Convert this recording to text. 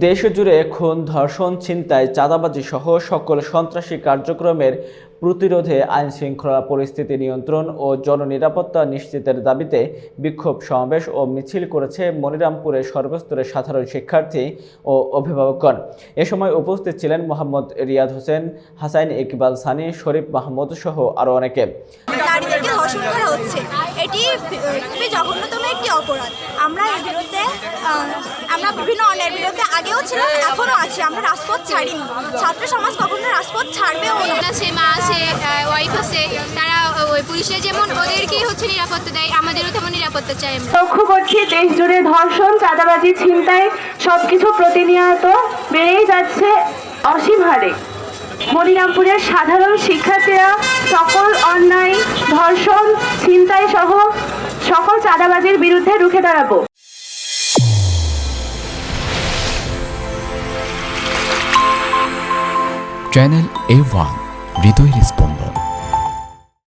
দেশজুড়ে খুন, ধর্ষণ, ছিনতাই, চাঁদাবাজি সহ সকল সন্ত্রাসী কার্যক্রমের প্রতিরোধে আইনশৃঙ্খলা পরিস্থিতি নিয়ন্ত্রণ ও জননিরাপত্তা নিশ্চিতের দাবিতে বিক্ষোভ সমাবেশ ও মিছিল করেছে মনিরামপুরের সর্বস্তরের সাধারণ শিক্ষার্থী ও অভিভাবকগণ। এ সময় উপস্থিত ছিলেন মোহাম্মদ রিয়াদ হোসেন, হাসাইন ইকবাল সানি, শরীফ মাহমুদ সহ আরও অনেকে। নারীদেরকে ধর্ষণ করা হচ্ছে, এটি খুবই জঘন্যতম একটি অপরাধ। আমরা এর বিরুদ্ধে আমরা বিভিন্ন অন্যায়ের বিরুদ্ধে আগেও ছিলাম, এখনও আছি। আমরা রাজপথ ছাড়িনি। ছাত্র সমাজ কখনো রাজপথ ছাড়বেও না। আছে, মা আছে, ওয়াইফ আছে, তারা ওই পুলিশে যেমন ওদেরকেই নিরাপত্তা দেয়, আমাদেরও তেমন নিরাপত্তা চাই। লক্ষ্য করছি দেশ জুড়ে ধর্ষণ, চাঁদাবাজি, ছিনতাই সবকিছু প্রতিনিয়ত বেড়েই যাচ্ছে অসীম হারে। মনিরামপুরের সাধারণ শিক্ষার্থীরা সকল অন্যায়, ধর্ষণ, ছিনতাই সহ সকল চাঁদাবাজির বিরুদ্ধে রুখে দাঁড়াবো। চ্যানেল A1 হৃদয় রেসপন্স।